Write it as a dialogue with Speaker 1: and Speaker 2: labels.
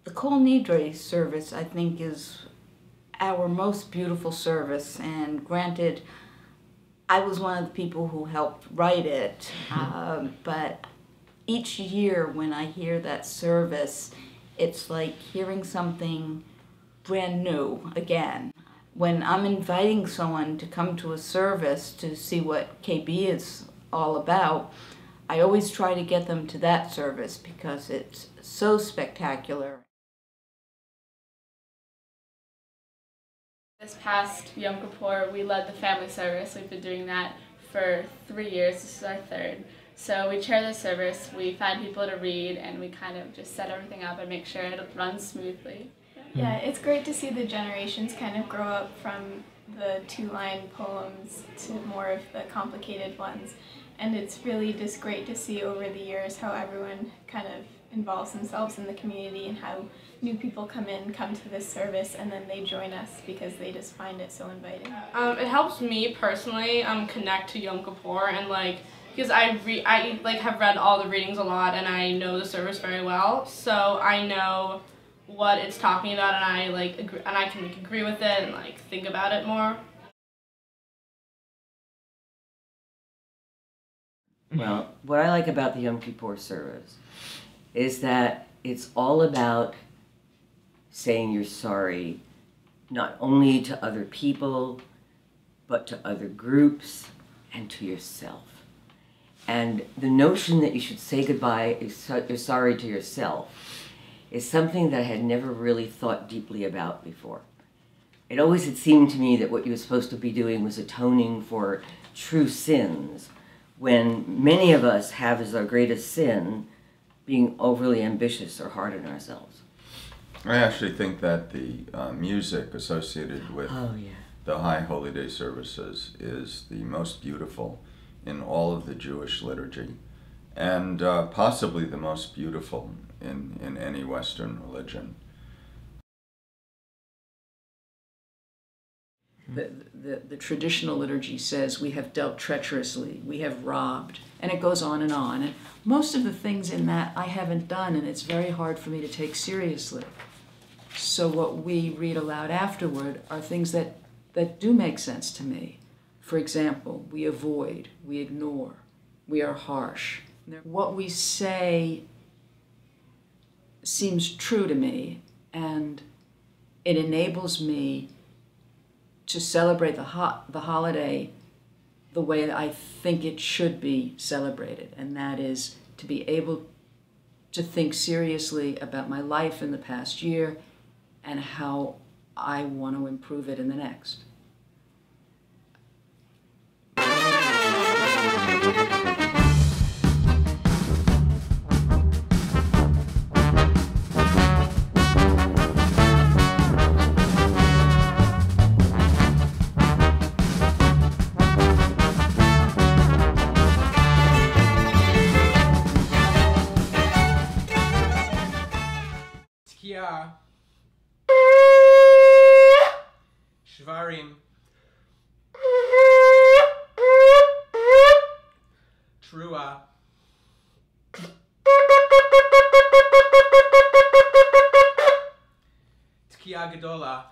Speaker 1: The Kol Nidre service, I think, is our most beautiful service, and granted, I was one of the people who helped write it, but each year when I hear that service, it's like hearing something brand new again. When I'm inviting someone to come to a service to see what KB is all about, I always try to get them to that service because it's so spectacular.
Speaker 2: This past Yom Kippur, we led the family service. We've been doing that for 3 years. This is our third. So we chair the service, we find people to read, and we kind of just set everything up and make sure it runs smoothly.
Speaker 3: Yeah, it's great to see the generations kind of grow up from the two-line poems to more of the complicated ones. And it's really just great to see over the years how everyone kind of involves themselves in the community and how new people come to this service, and then they join us because they just find it so inviting.
Speaker 4: It helps me personally connect to Yom Kippur, and because I have read all the readings a lot and I know the service very well, so I know what it's talking about, and I can agree with it and think about it more.
Speaker 5: Well, what I like about the Yom Kippur service is that it's all about saying you're sorry, not only to other people, but to other groups and to yourself. And the notion that you should say goodbye, you're sorry to yourself, is something that I had never really thought deeply about before. It always had seemed to me that what you were supposed to be doing was atoning for true sins, when many of us have as our greatest sin being overly ambitious or hard on ourselves.
Speaker 6: I actually think that the music associated with the High Holy Day services is the most beautiful in all of the Jewish liturgy, and possibly the most beautiful in any Western religion.
Speaker 7: The traditional liturgy says we have dealt treacherously, we have robbed, and it goes on. And most of the things in that I haven't done, and it's very hard for me to take seriously. So what we read aloud afterward are things that do make sense to me. For example, we avoid, we ignore, we are harsh. What we say seems true to me, and it enables me to celebrate the holiday the way I think it should be celebrated, and that is to be able to think seriously about my life in the past year and how I want to improve it in the next.
Speaker 8: Shvarim, Trua, Tkiya Gedola.